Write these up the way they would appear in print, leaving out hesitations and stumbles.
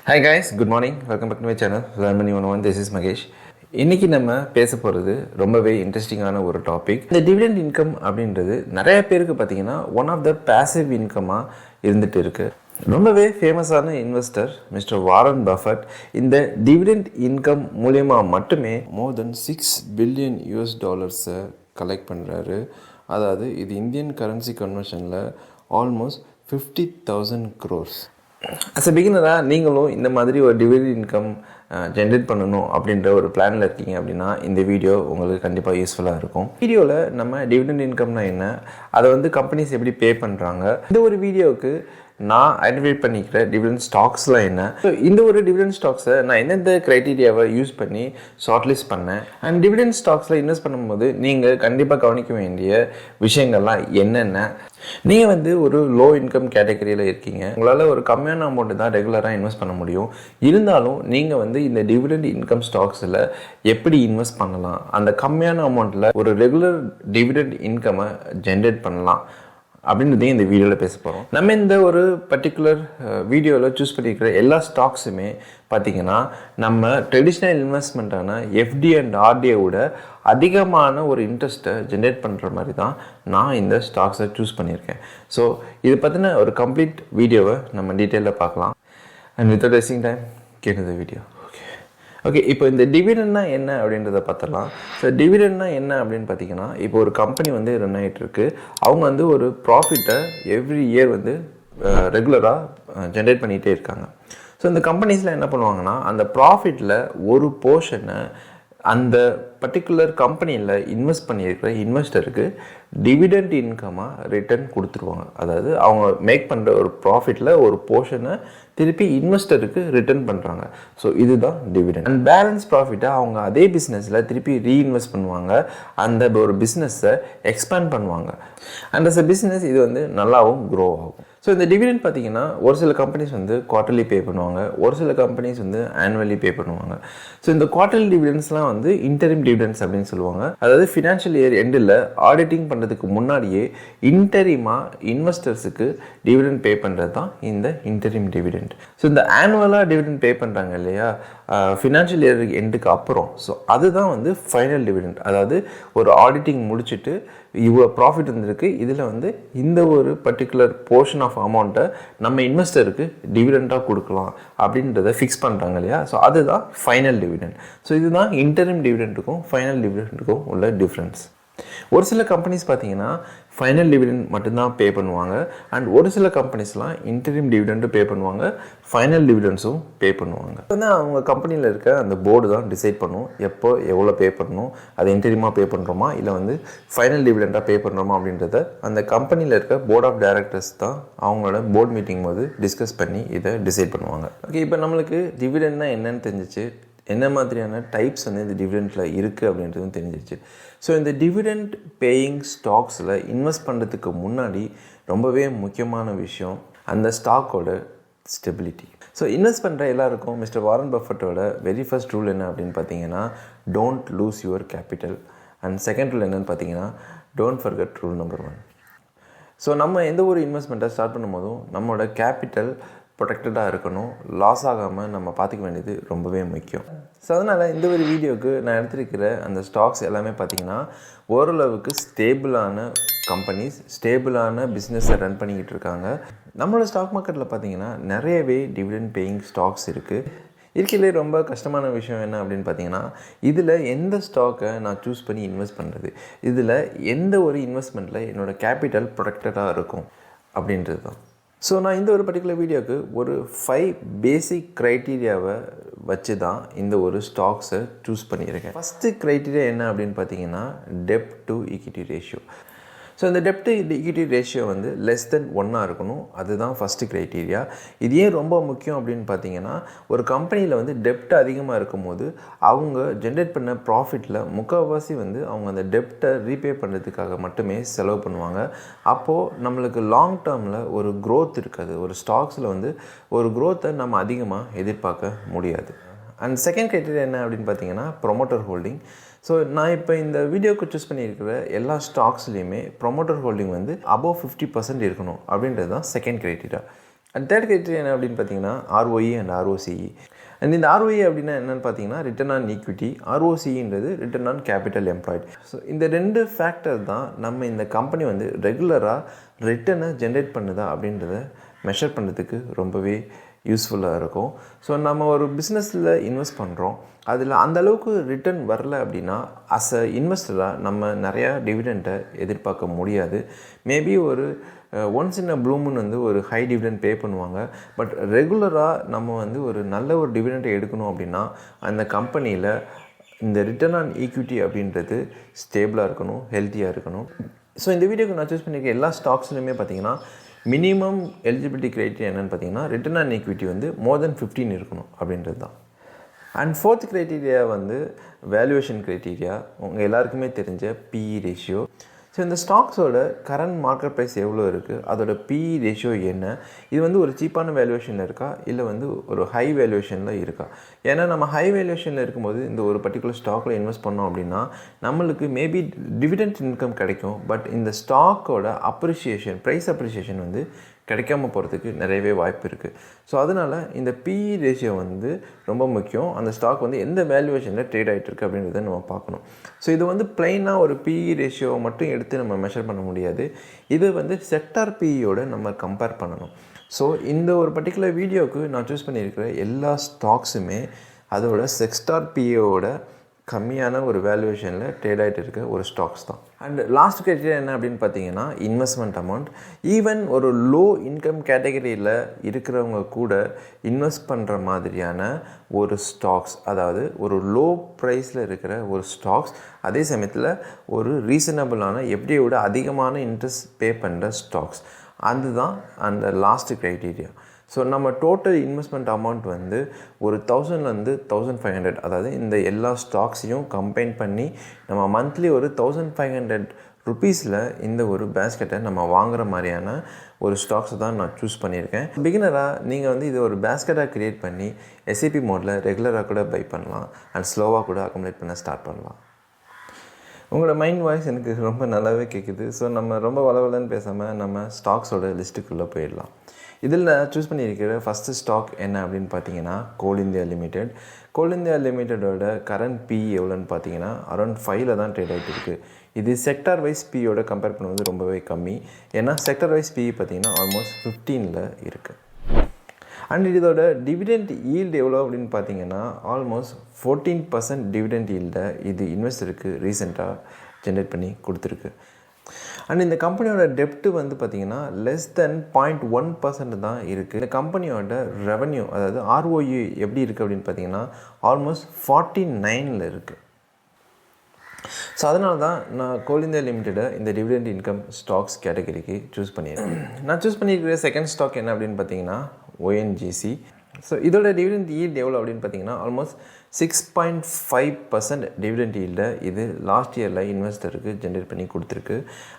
Hi guys, good morning. Welcome back to my channel. Learn Money 101. This is Magesh. இன்னைக்கு நம்ம பேச போகிறது ரொம்பவே இன்ட்ரெஸ்டிங்கான ஒரு டாபிக். இந்த டிவிடெண்ட் இன்கம் அப்படின்றது நிறைய பேருக்கு பார்த்தீங்கன்னா ஒன் ஆஃப் த பேசிவ் இன்கமாக இருந்துட்டு இருக்கு. ரொம்பவே ஃபேமஸான இன்வெஸ்டர் மிஸ்டர் வாரன் பஃபட் இந்த டிவிடெண்ட் இன்கம் மூலியமாக மட்டுமே மோர் தென் $6 பில்லியன் கலெக்ட் பண்ணுறாரு. அதாவது இது இந்தியன் கரன்சி கன்வர்ஷனில் ஆல்மோஸ்ட் 50,000 crores. அஸ் அ பிகினராக நீங்களும் இந்த மாதிரி ஒரு டிவிடெண்ட் இன்கம் ஜென்ரேட் பண்ணணும் அப்படின்ற ஒரு பிளானில் இருக்கீங்க அப்படின்னா இந்த வீடியோ உங்களுக்கு கண்டிப்பாக யூஸ்ஃபுல்லாக இருக்கும். வீடியோவில் நம்ம டிவிடெண்ட் இன்கம்னா என்ன, அதை கம்பெனிஸ் எப்படி பே பண்ணுறாங்க, இந்த ஒரு வீடியோவுக்கு நான் ஐடென்டிஃபை பண்ணிக்கிற டிவிடெண்ட் ஸ்டாக்ஸ்லாம் என்ன, ஸோ இந்த ஒரு டிவிடெண்ட் ஸ்டாக்ஸை நான் எந்தெந்த க்ரைட்டீரியாவை யூஸ் பண்ணி ஷார்ட்லிஸ்ட் பண்ணேன் அண்ட் டிவிடெண்ட் ஸ்டாக்ஸில் இன்வெஸ்ட் பண்ணும்போது நீங்கள் கண்டிப்பாக கவனிக்க வேண்டிய விஷயங்கள்லாம் என்னென்ன. நீங்கள் ஒரு லோ இன்கம் கேட்டகரியில் இருக்கீங்க, உங்களால் ஒரு கம்மியான அமௌண்ட்டு தான் ரெகுலராக இன்வெஸ்ட் பண்ண முடியும். இருந்தாலும் நீங்கள் இந்த டிவிடெண்ட் இன்கம் ஸ்டாக்ஸில் எப்படி இன்வெஸ்ட் பண்ணலாம், அந்த கம்மியான அமௌண்ட்டில் ஒரு ரெகுலர் டிவிடெண்ட் இன்கம்மை ஜென்ரேட் பண்ணலாம் அப்படின்றதையும் இந்த வீடியோவில் பேச போகிறோம். நம்ம இந்த ஒரு பர்டிகுலர் வீடியோவில் சூஸ் பண்ணியிருக்கிற எல்லா ஸ்டாக்ஸுமே பார்த்திங்கன்னா நம்ம ட்ரெடிஷ்னல் இன்வெஸ்ட்மெண்ட்டான எஃப்டி அண்ட் ஆர்டிஐயோட அதிகமான ஒரு இன்ட்ரெஸ்ட்டை ஜென்ரேட் பண்ணுற மாதிரி தான் நான் இந்த ஸ்டாக்ஸை சூஸ் பண்ணியிருக்கேன். ஸோ இது பற்றின ஒரு கம்ப்ளீட் வீடியோவை நம்ம டீட்டெயிலில் பார்க்கலாம். அண்ட் வித்தவுட் வேஸ்டிங் டைம் கேட்டு இந்த வீடியோ. ஓகே, இப்போ இந்த டிவிடெண்ட்னா என்ன அப்படின்றத பார்த்துடலாம். ஸோ டிவிடெண்ட்னா என்ன அப்படின்னு பார்த்தீங்கன்னா, இப்போ ஒரு கம்பெனி ரன் ஆகிட்டுருக்கு, அவங்க ஒரு ப்ராஃபிட்டை எவ்ரி இயர் ரெகுலராக ஜென்ரேட் பண்ணிகிட்டே இருக்காங்க. ஸோ இந்த கம்பெனிஸில் என்ன பண்ணுவாங்கன்னா, அந்த ப்ராஃபிட்டில் ஒரு போர்ஷனை அந்த பர்டிகுலர் கம்பெனியில் இன்வெஸ்ட் பண்ணியிருக்கிற இன்வெஸ்டருக்கு டிவிடெண்ட் இன்கமாக ரிட்டர்ன் கொடுத்துருவாங்க. அதாவது அவங்க மேக் பண்ணுற ஒரு ப்ராஃபிட்டில் ஒரு போர்ஷனை திருப்பி இன்வெஸ்டருக்கு ரிட்டர்ன் பண்ணுறாங்க. ஸோ இதுதான் டிவிடெண்ட். அண்ட் பேலன்ஸ் ப்ராஃபிட்டை அவங்க அதே பிஸ்னஸில் திருப்பி ரீஇன்வெஸ்ட் பண்ணுவாங்க, அந்த ஒரு பிஸ்னஸை எக்ஸ்பேண்ட் பண்ணுவாங்க. அண்ட் அஸ் அ பிஸ்னஸ் இது நல்லாவும் க்ரோ ஆகும். ஸோ இந்த டிவிடெண்ட் பார்த்தீங்கன்னா ஒரு சில கம்பெனிஸ் குவார்ட்டர்லி பே பண்ணுவாங்க, ஒரு சில கம்பெனிஸ் ஆனுவலி பே பண்ணுவாங்க. ஸோ இந்த குவார்ட்டர்லி டிவிடெண்ட்ஸ்லாம் இன்டரிம் டிவிடெண்ட்ஸ் அப்படின்னு சொல்லுவாங்க. அதாவது ஃபினான்ஷியல் இயர் எண்டில் ஆடிட்டிங் பண்ணுறதுக்கு முன்னாடியே இன்டரிமாக இன்வெஸ்டர்ஸுக்கு டிவிடெண்ட் பே பண்ணுறது தான் இந்த இன்டரிம் டிவிடெண்ட். ஸோ இந்த ஆனுவலாக டிவிடெண்ட் பே பண்ணுறாங்க இல்லையா, ஃபினான்ஷியல் இயர் எண்டுக்கு அப்புறம், ஸோ அதுதான் ஃபைனல் டிவிடெண்ட். அதாவது ஒரு ஆடிட்டிங் முடிச்சுட்டு இவ்வளோ ப்ராஃபிட் வந்திருக்கு, இதில் இந்த ஒரு பர்டிகுலர் போர்ஷன் ஆஃப் அமௌண்ட்டை நம்ம இன்வெஸ்டருக்கு டிவிடெண்டாக கொடுக்கலாம் அப்படின்றத ஃபிக்ஸ் பண்ணுறாங்க இல்லையா. ஸோ அதுதான் ஃபைனல் டிவிடெண்ட். ஸோ இதுதான் இன்டரிம் டிவிடெண்ட்டுக்கும் ஃபைனல் டிவிடெண்ட்டுக்கும் உள்ள டிஃப்ரென்ஸ். ஒரு சில கம்பெனிஸ் பார்த்தீங்கன்னா ஃபைனல் டிவிடெண்ட் மட்டும்தான் பே பண்ணுவாங்க, அண்ட் ஒரு சில கம்பெனிஸ்லாம் இன்டரிம் டிவிடெண்ட்டும் பே பண்ணுவாங்க, ஃபைனல் டிவிடெண்ட்ஸும் பே பண்ணுவாங்க. அவங்க கம்பெனியில் இருக்க அந்த போர்டு தான் டிசைட் பண்ணும் எப்போ எவ்வளோ பே பண்ணணும், அதை இன்டரிமாக பே பண்ணுறோமா இல்லை ஃபைனல் டிவிடெண்டாக பே பண்ணுறோமா அப்படின்றத அந்த கம்பெனியில் இருக்க போர்ட் ஆஃப் டைரக்டர்ஸ் தான் அவங்களோட போர்ட் மீட்டிங் போது டிஸ்கஸ் பண்ணி இதை டிசைட் பண்ணுவாங்க. ஓகே, இப்போ நம்மளுக்கு டிவிடெண்ட்னா என்னன்னு தெரிஞ்சிச்சு, என்ன மாதிரியான டைப்ஸ் இந்த டிவிடெண்டில் இருக்குது அப்படின்றதும் தெரிஞ்சிச்சு. ஸோ இந்த டிவிடெண்ட் பேயிங் ஸ்டாக்ஸில் இன்வெஸ்ட் பண்ணுறதுக்கு முன்னாடி ரொம்பவே முக்கியமான விஷயம் அந்த ஸ்டாக்கோட ஸ்டெபிலிட்டி. ஸோ இன்வெஸ்ட் பண்ணுற எல்லாருக்கும் மிஸ்டர் வாரன் பஃபட்டோட வெரி ஃபர்ஸ்ட் ரூல் என்ன அப்படின்னு பார்த்தீங்கன்னா, don't lose your capital. And second rule என்னென்னு பார்த்தீங்கன்னா, don't forget rule number 1. So நம்ம எந்த ஒரு இன்வெஸ்ட்மெண்ட்டை ஸ்டார்ட் பண்ணும்போதும் நம்மளோட கேபிட்டல் ப்ரொடெக்டடாக இருக்கணும், லாஸ் ஆகாமல் நம்ம பார்த்துக்க வேண்டியது ரொம்பவே முக்கியம். ஸோ அதனால் இந்த ஒரு வீடியோவுக்கு நான் எடுத்திருக்கிற அந்த ஸ்டாக்ஸ் எல்லாமே பார்த்திங்கன்னா ஓரளவுக்கு ஸ்டேபிளான கம்பெனிஸ், ஸ்டேபிளான பிஸ்னஸை ரன் பண்ணிக்கிட்டு இருக்காங்க. நம்மளோட ஸ்டாக் மார்க்கெட்டில் பார்த்திங்கன்னா நிறையவே டிவிடெண்ட் பேயிங் ஸ்டாக்ஸ் இருக்குது. இருக்கையிலே ரொம்ப கஷ்டமான விஷயம் என்ன அப்படின்னு பார்த்தீங்கன்னா, இதில் எந்த ஸ்டாக்கை நான் சூஸ் பண்ணி இன்வெஸ்ட் பண்ணுறது, இதில் எந்த ஒரு இன்வெஸ்ட்மெண்ட்டில் என்னோடய கேபிட்டல் ப்ரொடெக்டடாக இருக்கும் அப்படின்றது தான். ஸோ நான் இந்த ஒரு பர்டிகுலர் வீடியோவுக்கு ஒரு 5 பேசிக் க்ரைட்டீரியாவை வச்சு தான் இந்த ஒரு ஸ்டாக்ஸை சூஸ் பண்ணியிருக்கேன். ஃபஸ்ட்டு க்ரைட்டீரியா என்ன அப்படின்னு பார்த்தீங்கன்னா, டெப்ட் டு ஈக்விட்டி ரேஷியோ. ஸோ இந்த டெப்ட் to equity ratio less than 1 இருக்கணும். அதுதான் ஃபஸ்ட்டு க்ரைட்டீரியா. இது ஏன் ரொம்ப முக்கியம் அப்படின்னு பார்த்தீங்கன்னா, ஒரு கம்பெனியில் டெப்ட் அதிகமாக இருக்கும்போது அவங்க ஜென்ரேட் பண்ண ப்ராஃபிட்டில் முக்கால்வாசி அவங்க அந்த டெப்டை ரீபே பண்ணுறதுக்காக மட்டுமே செலவு பண்ணுவாங்க. அப்போது நம்மளுக்கு லாங் டேர்மில் ஒரு க்ரோத் இருக்காது. ஒரு ஸ்டாக்ஸில் ஒரு க்ரோத்தை நம்ம அதிகமாக எதிர்பார்க்க முடியாது. அண்ட் செகண்ட் க்ரைட்டீரியா என்ன அப்படின்னு பார்த்தீங்கன்னா, ப்ரொமோட்டர் ஹோல்டிங். ஸோ நான் இப்போ இந்த வீடியோக்கு சூஸ் பண்ணியிருக்கிற எல்லா ஸ்டாக்ஸ்லேயுமே ப்ரொமோட்டர் ஹோல்டிங் above 50% இருக்கணும் அப்படின்றது தான் second criteria. And third criteria என்ன அப்படின்னு பார்த்தீங்கன்னா ROE அண்ட் ROCE. அண்ட் இந்த ROE அப்படின்னா என்னென்னு பார்த்தீங்கன்னா ரிட்டர்ன் ஆன் ஈக்விட்டி, ROCEன்றது return on capital employed. So இந்த 2 ஃபேக்டர் தான் நம்ம இந்த கம்பெனி வந்து ரெகுலராக ரிட்டர்னை ஜென்ரேட் பண்ணுதா அப்படின்றத மெஷர் பண்ணுறதுக்கு ரொம்பவே யூஸ்ஃபுல்லாக இருக்கும். ஸோ நம்ம ஒரு பிஸ்னஸில் இன்வெஸ்ட் பண்ணுறோம், அதில் அந்தளவுக்கு ரிட்டர்ன் வரல அப்படின்னா அஸ் அ இன்வெஸ்டராக நம்ம நிறையா டிவிடெண்ட்டை எதிர்பார்க்க முடியாது. மேபி ஒரு once in a blue Moon வந்து ஒரு ஹை டிவிடெண்ட் பே பண்ணுவாங்க. பட் ரெகுலராக நம்ம வந்து ஒரு நல்ல ஒரு டிவிடெண்ட்டை எடுக்கணும் அப்படின்னா அந்த கம்பெனியில் இந்த ரிட்டர்ன் ஆன் ஈக்விட்டி அப்படின்றது ஸ்டேபிளாக இருக்கணும், ஹெல்த்தியாக இருக்கணும். ஸோ இந்த வீடியோக்கு நான் சூஸ் பண்ணியிருக்க எல்லா ஸ்டாக்ஸ்லையுமே பார்த்தீங்கன்னா மினிமம் எலிஜிபிலிட்டி க்ரைட்டீரியா என்னென்னு பார்த்தீங்கன்னா ரிட்டர்ன் ஆன் ஈக்விட்டி வந்து மோர் தென் 15 இருக்கணும் அப்படின்றது தான். அண்ட் ஃபோர்த் க்ரைட்டீரியா வந்து வேல்யூவேஷன் க்ரைட்டீரியா. உங்கள் எல்லாருக்குமே தெரிஞ்ச PE ரேஷியோ. ஸோ இந்த ஸ்டாக்ஸோட கரண்ட் மார்க்கெட் ப்ரைஸ் எவ்வளோ இருக்குது, அதோட PE ரேஷியோ என்ன, இது வந்து ஒரு சீப்பான வேல்யூவேஷனில் இருக்கா இல்லை வந்து ஒரு ஹை வேல்யூவேஷனில் இருக்கா. ஏன்னா நம்ம ஹை வேல்யூவேஷனில் இருக்கும்போது இந்த ஒரு பர்டிகுலர் ஸ்டாக்கில் இன்வெஸ்ட் பண்ணோம் அப்படின்னா நம்மளுக்கு மேபி டிவிடெண்ட் இன்கம் கிடைக்கும். பட் இந்த ஸ்டாக்கோட அப்ரிஷியேஷன், ப்ரைஸ் அப்ரிஷியேஷன் வந்து கிடைக்காம போகிறதுக்கு நிறையவே வாய்ப்பு இருக்குது. ஸோ அதனால் இந்த PE ரேஷியோ வந்து ரொம்ப முக்கியம். அந்த ஸ்டாக் வந்து எந்த வேல்யூவேஷனில் ட்ரேட் ஆகிட்டு இருக்குது அப்படின்றத நம்ம பார்க்கணும். ஸோ இது வந்து பிளைனாக ஒரு PE ரேஷியோவை மட்டும் எடுத்து நம்ம மெஷர் பண்ண முடியாது. இது வந்து செக்டார் PEயோட நம்ம கம்பேர் பண்ணணும். ஸோ இந்த ஒரு பர்டிகுலர் வீடியோவுக்கு நான் சூஸ் பண்ணியிருக்கிற எல்லா ஸ்டாக்ஸுமே அதோட செக்டார் PEயோட கம்மியான ஒரு வேல்யூவேஷனில் ட்ரேட் ஆகிட்டு இருக்க ஒரு ஸ்டாக்ஸ் தான். அண்ட் லாஸ்ட் கிரைட்டீரியா என்ன அப்படின்னு பார்த்தீங்கன்னா இன்வெஸ்ட்மெண்ட் அமௌண்ட். ஈவன் ஒரு லோ இன்கம் கேட்டகரியில் இருக்கிறவங்க கூட இன்வெஸ்ட் பண்ணுற மாதிரியான ஒரு ஸ்டாக்ஸ், அதாவது ஒரு லோ ப்ரைஸில் இருக்கிற ஒரு ஸ்டாக்ஸ், அதே சமயத்தில் ஒரு ரீசனபிளான FDI விட அதிகமான இன்ட்ரெஸ்ட் பே பண்ணுற ஸ்டாக்ஸ், அதுதான் அந்த லாஸ்ட் கிரைட்டீரியா. ஸோ நம்ம டோட்டல் இன்வெஸ்ட்மெண்ட் அமௌண்ட் வந்து ஒரு 1000லேருந்து 1500, அதாவது இந்த எல்லா ஸ்டாக்ஸையும் கம்பைன் பண்ணி நம்ம மந்த்லி ஒரு 1500 ருபீஸில் இந்த ஒரு பேஸ்கெட்டை நம்ம வாங்குகிற மாதிரியான ஒரு ஸ்டாக்ஸை தான் நான் சூஸ் பண்ணியிருக்கேன். பிகினராக நீங்கள் வந்து இது ஒரு பேஸ்கெட்டாக க்ரியேட் பண்ணி SIP மோடில் ரெகுலராக கூட பை பண்ணலாம் அண்ட் ஸ்லோவாக கூட அக்குமுலேட் பண்ண ஸ்டார்ட் பண்ணலாம். உங்களோட மைண்ட் வாய்ஸ் எனக்கு ரொம்ப நல்லாவே கேட்குது. ஸோ நம்ம ரொம்ப வளவலன்னு பேசாமல் நம்ம ஸ்டாக்ஸோட லிஸ்ட்டுக்குள்ளே போயிடலாம். இதில் நான் சூஸ் பண்ணியிருக்கிற ஃபஸ்ட்டு ஸ்டாக் என்ன அப்படின்னு பார்த்தீங்கன்னா கோல் இந்தியா லிமிடெட். கோல் இந்தியா லிமிடெடோட கரண்ட் PE எவ்வளோன்னு பார்த்தீங்கன்னா அரௌண்ட் 5ல் தான் ட்ரேட் ஆகிட்டு இருக்குது. இது செக்டார் வைஸ் PEயோட கம்பேர் பண்ணும்போது ரொம்பவே கம்மி. ஏன்னா செக்டார் வைஸ் PE பார்த்தீங்கன்னா ஆல்மோஸ்ட் 15ல் இருக்குது. அண்ட் இதோட டிவிடெண்ட் ஈல்டு எவ்வளோ அப்படின்னு பார்த்தீங்கன்னா ஆல்மோஸ்ட் 14% டிவிடெண்ட் ஈல்டை இது இன்வெஸ்டருக்கு ரீசெண்டாக ஜென்ரேட் பண்ணி கொடுத்துருக்கு. அண்ட் இந்த கம்பெனியோட டெப்ட்டு வந்து பார்த்திங்கன்னா லெஸ் தென் 0.1% தான் இருக்குது. இந்த கம்பெனியோட ரெவன்யூ, அதாவது ROE எப்படி இருக்குது அப்படின்னு பார்த்தீங்கன்னா ஆல்மோஸ்ட் 49ல் இருக்குது. ஸோ அதனால தான் நான் கோல் இந்தியா லிமிட்டெடை இந்த டிவிடெண்ட் இன்கம் ஸ்டாக்ஸ் கேட்டகரிக்கு சூஸ் பண்ணியிருக்கேன். நான் சூஸ் பண்ணியிருக்கிற செகண்ட் ஸ்டாக் என்ன அப்படின்னு பார்த்தீங்கன்னா ONGC. ஸோ இதோட டிவிடெண்ட் ஈல்டு எவ்வளோ அப்படின்னு பார்த்தீங்கன்னா ஆல்மோஸ்ட் 6.5% டிவிடெண்ட் ஈல்டை இது லாஸ்ட் இயரில் இன்வெஸ்டருக்கு ஜென்ரேட் பண்ணி கொடுத்துருக்கு.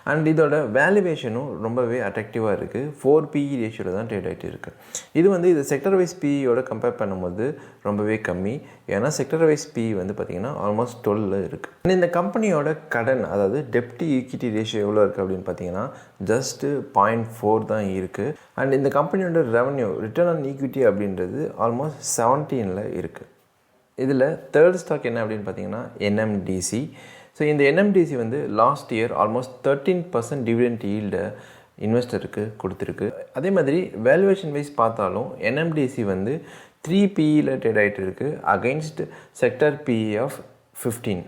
அண்ட் இதோட வேல்யூவேஷனும் ரொம்பவே அட்ராக்டிவாக இருக்குது. 4 PE ரேஷியோவில் தான் ட்ரேட் ஆகிட்டு இருக்குது. இது வந்து இது செக்டர் வைஸ் PEயோட கம்பேர் பண்ணும்போது ரொம்பவே கம்மி. ஏன்னா செக்டர் வைஸ் PE வந்து பார்த்திங்கன்னா ஆல்மோஸ்ட் 12ல் இருக்குது. அண்ட் இந்த கம்பெனியோட கடன், அதாவது டெப்ட் ஈக்விட்டி ரேஷியோ எவ்வளோ இருக்குது அப்படின்னு பார்த்தீங்கன்னா ஜஸ்ட்டு 0.4 தான் இருக்குது. அண்ட் இந்த கம்பெனியோட ரெவன்யூ, ரிட்டர்ன் ஆன் ஈக்விட்டி அப்படின்றது ஆல்மோஸ்ட் 17ல் இருக்குது. இதில் தேர்ட் ஸ்டாக் என்ன அப்படின்னு பார்த்தீங்கன்னா NMDC. ஸோ இந்த NMDC வந்து லாஸ்ட் இயர் ஆல்மோஸ்ட் 13% டிவிடெண்ட் ஈல்டை இன்வெஸ்டருக்கு கொடுத்துருக்கு. அதே மாதிரி வேல்யூவேஷன் வைஸ் பார்த்தாலும் NMDC வந்து 3 PEயில் ட்ரேட் ஆகிட்டு இருக்குது against sector PE of 15.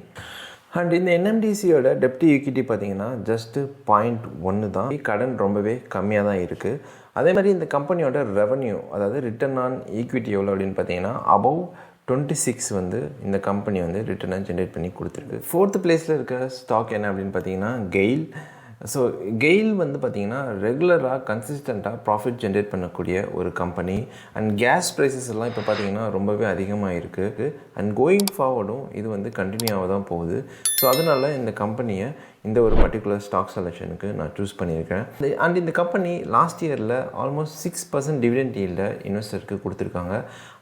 And இந்த NMDCயோட டெப்ட் ஈக்விட்டி பார்த்தீங்கன்னா ஜஸ்ட்டு 0.1 தான். கடன் ரொம்பவே கம்மியாக தான் இருக்குது. அதே மாதிரி இந்த கம்பெனியோட ரெவன்யூ, அதாவது ரிட்டர்ன் ஆன் ஈக்விட்டி எவ்வளோ அப்படின்னு பார்த்தீங்கன்னா அபவ் 26 வந்து இந்த கம்பெனி வந்து ரிட்டர்னை ஜென்ரேட் பண்ணி கொடுத்துருக்கு. 4th பிளேஸில் இருக்க ஸ்டாக் என்ன அப்படின்னு பார்த்தீங்கன்னா கெயில். ஸோ கெயில் வந்து பார்த்திங்கன்னா ரெகுலராக கன்சிஸ்டண்ட்டாக ப்ராஃபிட் ஜென்ரேட் பண்ணக்கூடிய ஒரு கம்பெனி. அண்ட் கேஸ் ப்ரைஸஸ் எல்லாம் இப்போ பார்த்திங்கன்னா ரொம்பவே அதிகமாக இருக்குது. அண்ட் கோயிங் ஃபார்வர்டும் இது வந்து கண்டினியூவாக தான் போகுது. ஸோ அதனால் இந்த கம்பெனியை இந்த ஒரு பர்டிகுலர் ஸ்டாக் செலெக்ஷனுக்கு நான் சூஸ் பண்ணியிருக்கேன். அண்ட் இந்த கம்பெனி லாஸ்ட் இயரில் ஆல்மோஸ்ட் 6% டிவிடெண்ட் ஈல்டை இன்வெஸ்டருக்கு கொடுத்துருக்காங்க.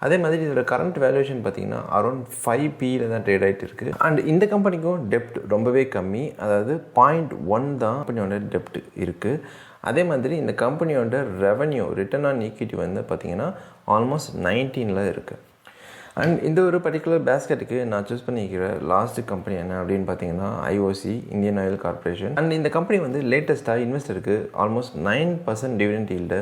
அதே மாதிரி இதோட கரண்ட் வேல்யூவேஷன் பார்த்திங்கன்னா அரௌண்ட் 5 PEயில் தான் ட்ரேட் ஆகிட்டு இருக்குது. அண்ட் இந்த கம்பெனிக்கும் டெப்ட் ரொம்பவே கம்மி, அதாவது 0.1 தான் கம்பெனியோட டெப்ட் இருக்குது. அதே மாதிரி இந்த கம்பெனியோட ரெவன்யூ ரிட்டர்ன் ஆன் ஈக்விட்டி வந்து பார்த்திங்கன்னா ஆல்மோஸ்ட் 19ல் இருக்குது. அண்ட் இந்த ஒரு பர்டிகுலர் பேஸ்கெட்டுக்கு நான் சூஸ் பண்ணிக்கிற லாஸ்ட் கம்பெனி என்ன அப்படின்னு பார்த்தீங்கன்னா IOC, Indian oil corporation. And இந்த கம்பெனி வந்து லேட்டஸ்ட்டாக இன்வெஸ்டருக்கு ஆல்மோஸ்ட் 9% டிவிடெண்ட் ஈல்டை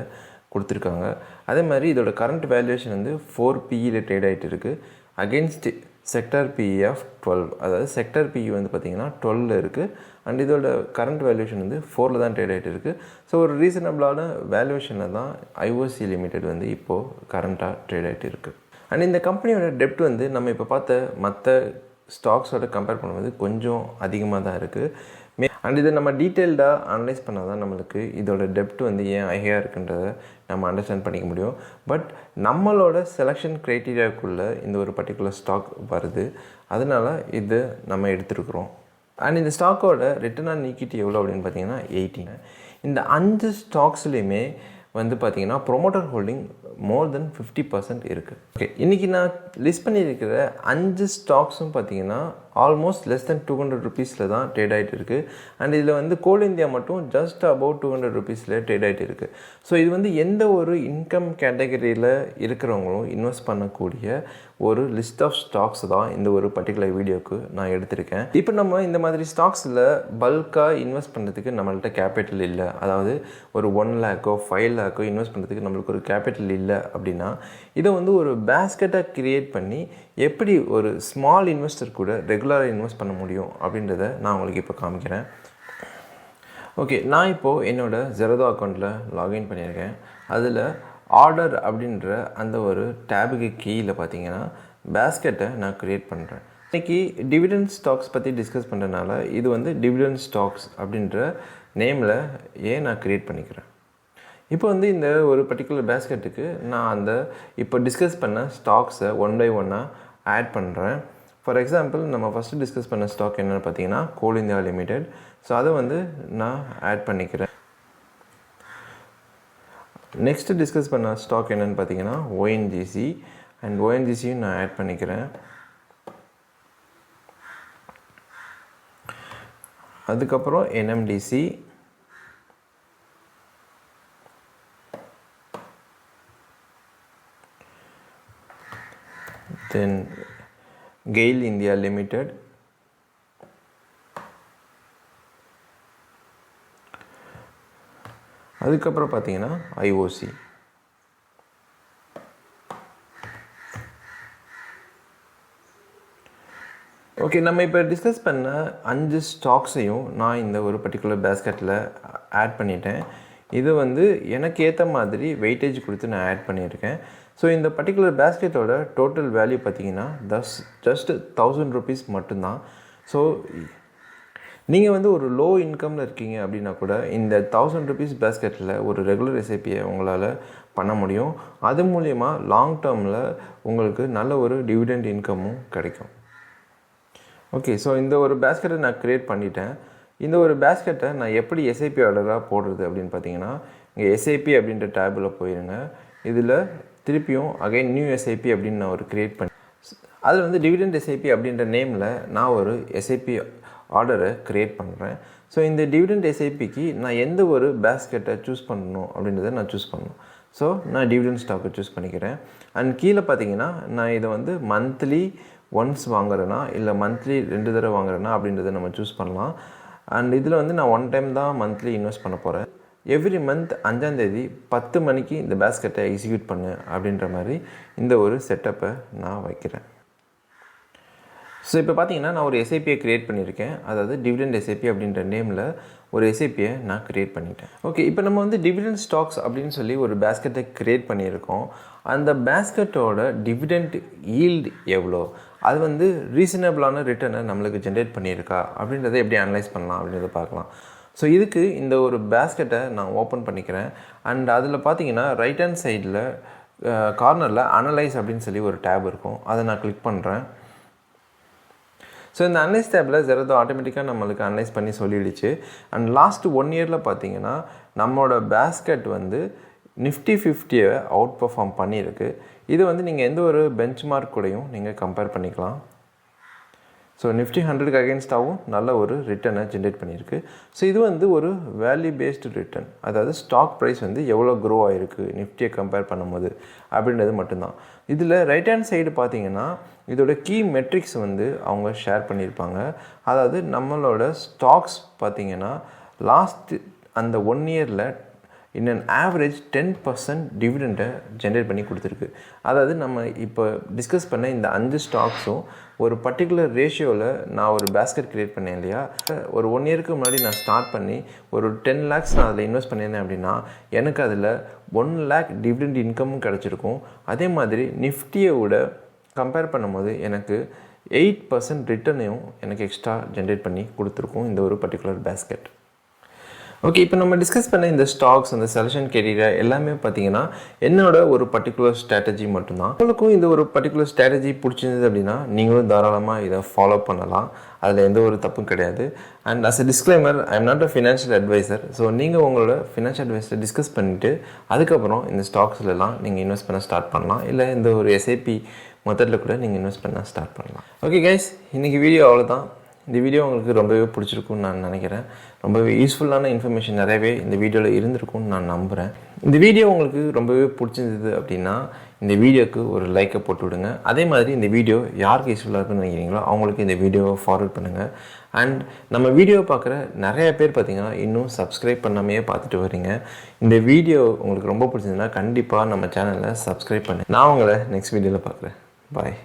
கொடுத்துருக்காங்க. அதே மாதிரி இதோட கரண்ட் வேல்யூவேஷன் வந்து 4 PEல ட்ரேட் ஆகிட்டு இருக்குது அகெயின்ஸ்ட் செக்டார் PE ஆஃப் 12. அதாவது செக்டார் PE வந்து பார்த்திங்கன்னா 12ல் இருக்குது. அண்ட் இதோட கரண்ட் வேல்யூவேஷன் வந்து 4ல் தான் ட்ரேட் ஆகிட்டு இருக்குது. ஸோ ஒரு ரீசனபிளான வேல்யூவேஷனில் தான் ஐஓசி லிமிடெட் வந்து இப்போது கரண்ட்டாக ட்ரேட் ஆகிட்டு இருக்குது. அண்ட் இந்த கம்பெனியோட டெப்ட் வந்து நம்ம இப்போ பார்த்த மற்ற ஸ்டாக்ஸோட கம்பேர் பண்ணும்போது கொஞ்சம் அதிகமாக தான் இருக்குது. அண்ட் இதை நம்ம டீட்டெயில்டாக அனலைஸ் பண்ணால் தான் நம்மளுக்கு இதோட டெப்ட் வந்து ஏன் ஹையாக இருக்குன்றதை நம்ம அண்டர்ஸ்டாண்ட் பண்ணிக்க முடியும். பட் நம்மளோட செலெக்ஷன் க்ரைட்டீரியாவுக்குள்ளே இந்த ஒரு பர்டிகுலர் ஸ்டாக் வருது, அதனால் இது நம்ம எடுத்துருக்குறோம். அண்ட் இந்த ஸ்டாக்கோட ரிட்டர்ன் ஆன் ஈக்விட்டி எவ்வளோ அப்படின்னு பார்த்தீங்கன்னா 18. இந்த 5 ஸ்டாக்ஸ்லேயுமே வந்து பார்த்திங்கன்னா ப்ரொமோட்டர் ஹோல்டிங் மோர் தென் 50% இருக்குது. ஓகே, இன்றைக்கி நான் லிஸ்ட் பண்ணியிருக்கிற 5 ஸ்டாக்ஸும் பார்த்திங்கன்னா ஆல்மோஸ்ட் லெஸ் தென் 200 ருபீஸில் தான் ட்ரேட் ஆகிட்டு இருக்குது. அண்ட் இதில் வந்து கோல் இந்தியா மட்டும் ஜஸ்ட் அபவுட் 200 ருபீஸில் ட்ரேட் ஆகிட்டு இருக்குது. ஸோ இது வந்து எந்த ஒரு இன்கம் கேட்டகரியில் இருக்கிறவங்களும் இன்வெஸ்ட் பண்ணக்கூடிய ஒரு லிஸ்ட் ஆஃப் ஸ்டாக்ஸ் தான் இந்த ஒரு பர்டிகுலர் வீடியோவுக்கு நான் எடுத்திருக்கேன். இப்போ நம்ம இந்த மாதிரி ஸ்டாக்ஸில் பல்காக இன்வெஸ்ட் பண்ணுறதுக்கு நம்மள்கிட்ட கேபிட்டல் இல்லை, அதாவது ஒரு 1 லேக்கோ 5 லேக்கோ இன்வெஸ்ட் பண்ணுறதுக்கு நம்மளுக்கு ஒரு கேபிட்டல் இல்லை அப்படின்னா இதை வந்து ஒரு பேஸ்கெட்டாக க்ரியேட் பண்ணி எப்படி ஒரு ஸ்மால் இன்வெஸ்டர் கூட ரெகுலராக இன்வெஸ்ட் பண்ண முடியும் அப்படின்றத நான் உங்களுக்கு இப்போ காமிக்கிறேன். ஓகே, நான் இப்போது என்னோடய ஜெரோதா அக்கௌண்ட்டில் லாகின் பண்ணியிருக்கேன். அதில் ஆர்டர் அப்படின்ற அந்த ஒரு டேபுக்கு கீழே பார்த்தீங்கன்னா பேஸ்கெட்டை நான் க்ரியேட் பண்ணுறேன். இன்றைக்கி டிவிடெண்ட் ஸ்டாக்ஸ் பற்றி டிஸ்கஸ் பண்ணுறதுனால இது வந்து டிவிடெண்ட் ஸ்டாக்ஸ் அப்படின்ற நேமில் ஏன் நான் க்ரியேட் பண்ணிக்கிறேன். இப்போ வந்து இந்த ஒரு பர்டிகுலர் பேஸ்கெட்டுக்கு நான் அந்த இப்போ டிஸ்கஸ் பண்ண ஸ்டாக்ஸை 1 by 1 ஆட் பண்ணுறேன். ஃபார் எக்ஸாம்பிள் நம்ம ஃபஸ்ட்டு டிஸ்கஸ் பண்ண ஸ்டாக் என்னென்னு பார்த்தீங்கன்னா கோல் இந்தியா லிமிடெட். ஸோ அதை வந்து நான் ஆட் பண்ணிக்கிறேன். நெக்ஸ்ட்டு டிஸ்கஸ் பண்ண ஸ்டாக் என்னென்னு பார்த்தீங்கன்னா ஓஎன்ஜிசி, அண்ட் ஓஎன்ஜிசியும் நான் ஆட் பண்ணிக்கிறேன். அதுக்கப்புறம் என்எம்டிசி, தென் கெயில் இந்தியா லிமிடெட், அதுக்கப்புறம் பார்த்தீங்கன்னா ஐஓசி. ஓகே, நம்ம இப்போ டிஸ்கஸ் பண்ண 5 ஸ்டாக்ஸையும் நான் இந்த ஒரு பர்டிகுலர் பேஸ்கெட்டில் ஆட் பண்ணிட்டேன். இது வந்து எனக்கு ஏற்ற மாதிரி வெயிட்டேஜ் கொடுத்து நான் ஆட் பண்ணியிருக்கேன். ஸோ இந்த பர்டிகுலர் பேஸ்கெட்டோட டோட்டல் வேல்யூ பார்த்தீங்கன்னா ஜஸ்ட் 1000 ருபீஸ் மட்டும்தான். ஸோ நீங்கள் வந்து ஒரு லோ இன்கமில் இருக்கீங்க அப்படின்னா கூட இந்த 1000 ருபீஸ் பேஸ்கெட்டில் ஒரு ரெகுலர் எஸ்ஐபியை உங்களால் பண்ண முடியும். அது மூலயமா லாங் டேர்மில் உங்களுக்கு நல்ல ஒரு டிவிடெண்ட் இன்கமும் கிடைக்கும். ஓகே, ஸோ இந்த ஒரு பேஸ்கெட்டை நான் க்ரியேட் பண்ணிட்டேன். இந்த ஒரு பேஸ்கெட்டை நான் எப்படி எஸ்ஐபி ஆர்டராக போடுறது அப்படின்னு பார்த்தீங்கன்னா இங்கே எஸ்ஐபி அப்படின்ற டேபில் போயிருங்க. இதில் திருப்பியும் அகைன் நியூ எஸ்ஐபி அப்படின்னு நான் ஒரு க்ரியேட் பண்ணி அதில் வந்து டிவிடெண்ட் எஸ்ஐபி அப்படின்ற நேமில் நான் ஒரு எஸ்ஐபி ஆர்டரை க்ரியேட் பண்ணுறேன். ஸோ இந்த டிவிடெண்ட் எஸ்ஐபிக்கு நான் எந்த ஒரு பேஸ்கெட்டை சூஸ் பண்ணணும் அப்படின்றத நான் சூஸ் பண்ணணும். ஸோ நான் டிவிடெண்ட் ஸ்டாக்கை சூஸ் பண்ணிக்கிறேன். அண்ட் கீழே பார்த்தீங்கன்னா நான் இதை வந்து மந்த்லி ஒன்ஸ் வாங்குறேன்னா இல்லை மந்த்லி 2 தடவை வாங்குறேன்னா அப்படின்றத நம்ம சூஸ் பண்ணலாம். அண்ட் இதில் வந்து நான் 1 டைம் தான் மந்த்லி இன்வெஸ்ட் பண்ண போகிறேன். எவ்ரி மந்த் 5ஆம் தேதி 10 மணிக்கு இந்த பேஸ்கெட்டை எக்ஸிக்யூட் பண்ணு அப்படின்ற மாதிரி இந்த ஒரு செட்டப்பை நான் வைக்கிறேன். ஸோ இப்போ பார்த்தீங்கன்னா நான் ஒரு எஸ்ஐபியை க்ரியேட் பண்ணியிருக்கேன். அதாவது டிவிடெண்ட் எஸ்ஐபி அப்படின்ற நேமில் ஒரு எஸ்ஐபியை நான் க்ரியேட் பண்ணிட்டேன். ஓகே, இப்போ நம்ம வந்து டிவிடெண்ட் ஸ்டாக்ஸ் அப்படின்னு சொல்லி ஒரு பேஸ்கெட்டை க்ரியேட் பண்ணியிருக்கோம். அந்த பேஸ்கெட்டோட டிவிடெண்ட் ஈல்டு எவ்வளோ, அது வந்து ரீசனபிளான ரிட்டர்னை நம்மளுக்கு ஜென்ரேட் பண்ணியிருக்கா அப்படின்றத எப்படி அனலைஸ் பண்ணலாம் அப்படின்றத பார்க்கலாம். ஸோ இதுக்கு இந்த ஒரு பேஸ்கெட்டை நான் ஓப்பன் பண்ணிக்கிறேன். அண்ட் அதில் பார்த்தீங்கன்னா ரைட் ஹேண்ட் சைடில் கார்னரில் அனலைஸ் அப்படின்னு சொல்லி ஒரு டேப் இருக்கும். அதை நான் கிளிக் பண்ணுறேன். ஸோ இந்த அனலைஸ் டேப்பில் ஜெரோதா ஆட்டோமேட்டிக்காக நம்மளுக்கு அனலைஸ் பண்ணி சொல்லிடுச்சு. அண்ட் லாஸ்ட் 1 இயரில் பார்த்தீங்கன்னா நம்மளோட பேஸ்கெட் வந்து நிஃப்டி 50யை அவுட் பர்ஃபார்ம் பண்ணியிருக்கு. இது வந்து நீங்கள் எந்த ஒரு பெஞ்ச் மார்க் கூடயும் நீங்கள் கம்பேர் பண்ணிக்கலாம். ஸோ நிஃப்டி 100க்கு அகேன்ஸ்டாகவும் நல்ல ஒரு ரிட்டர்னை ஜென்ரேட் பண்ணியிருக்கு. ஸோ இது வந்து ஒரு வேல்யூ பேஸ்டு ரிட்டர்ன், அதாவது ஸ்டாக் ப்ரைஸ் வந்து எவ்வளோ க்ரோ ஆகிருக்கு நிஃப்டியை கம்பேர் பண்ணும்போது அப்படின்றது மட்டும்தான். இதில் ரைட் ஹேண்ட் சைடு பார்த்தீங்கன்னா இதோட கீ மெட்ரிக்ஸ் வந்து அவங்க ஷேர் பண்ணியிருப்பாங்க. அதாவது நம்மளோட ஸ்டாக்ஸ் பார்த்திங்கன்னா லாஸ்ட் அந்த 1 இயரில் இன் அன் ஆவரேஜ் 10% டிவிடெண்டை ஜென்ரேட் பண்ணி கொடுத்துருக்கு. அதாவது நம்ம இப்போ டிஸ்கஸ் பண்ண இந்த 5 ஸ்டாக்ஸும் ஒரு பர்டிகுலர் ரேஷியோவில் நான் ஒரு பேஸ்கெட் க்ரியேட் பண்ணேன் இல்லையா. ஒரு 1 இயருக்கு முன்னாடி நான் ஸ்டார்ட் பண்ணி ஒரு 10 lakhs நான் அதில் இன்வெஸ்ட் பண்ணியிருந்தேன் அப்படின்னா எனக்கு அதில் 1 lakh டிவிடெண்ட் இன்கமும் கிடச்சிருக்கும். அதே மாதிரி நிஃப்டியை விட கம்பேர் பண்ணும்போது எனக்கு 8% ரிட்டர்னையும் எனக்கு எக்ஸ்ட்ரா ஜென்ரேட் பண்ணி கொடுத்துருக்கும் இந்த ஒரு பர்டிகுலர் பேஸ்கெட். ஓகே, இப்போ நம்ம டிஸ்கஸ் பண்ண இந்த ஸ்டாக்ஸ், அந்த செலெக்ஷன் கேரியரை எல்லாமே பார்த்தீங்கன்னா என்னோட ஒரு பர்டிகுலர் ஸ்ட்ராட்டஜி மட்டும்தான். உங்களுக்கும் இந்த ஒரு பர்டிகுலர் ஸ்ட்ராட்டஜி பிடிச்சிருந்தது அப்படின்னா நீங்களும் தாராளமாக இதை ஃபாலோ பண்ணலாம். அதில் எந்த ஒரு தப்பும் கிடையாது. And as a disclaimer, I am not a financial advisor. So நீங்கள் உங்களோட ஃபினான்ஷியல் அட்வைஸரை டிஸ்கஸ் பண்ணிவிட்டு அதுக்கப்புறம் இந்த ஸ்டாக்ஸ்லாம் நீங்கள் இன்வெஸ்ட் பண்ண ஸ்டார்ட் பண்ணலாம். இல்லை இந்த ஒரு எஸ்ஐபி மெத்தடில் கூட நீங்கள் இன்வெஸ்ட் பண்ண ஸ்டார்ட் பண்ணலாம். ஓகே கைஸ், இன்றைக்கி வீடியோ அவ்வளோதான். இந்த வீடியோ உங்களுக்கு ரொம்பவே பிடிச்சிருக்குன்னு நான் நினைக்கிறேன். ரொம்பவே யூஸ்ஃபுல்லான இன்ஃபர்மேஷன் நிறையவே இந்த வீடியோவில் இருந்திருக்கும்னு நான் நம்புகிறேன். இந்த வீடியோ உங்களுக்கு ரொம்பவே பிடிச்சிருந்தது அப்படின்னா இந்த வீடியோவுக்கு ஒரு லைக்கை போட்டு விடுங்க. அதே மாதிரி இந்த வீடியோ யாருக்கு யூஸ்ஃபுல்லாக இருக்குன்னு நினைக்கிறீங்களோ அவங்களுக்கு இந்த வீடியோவை ஃபார்வர்ட் பண்ணுங்கள். அண்ட் நம்ம வீடியோவை பார்க்குற நிறைய பேர் பார்த்திங்கன்னா இன்னும் சப்ஸ்கிரைப் பண்ணாமையே பார்த்துட்டு வரீங்க. இந்த வீடியோ உங்களுக்கு ரொம்ப பிடிச்சிருந்ததுன்னா கண்டிப்பாக நம்ம சேனலை சப்ஸ்கிரைப் பண்ணுங்கள். நான் உங்களை நெக்ஸ்ட் வீடியோவில் பார்க்குறேன். பாய்.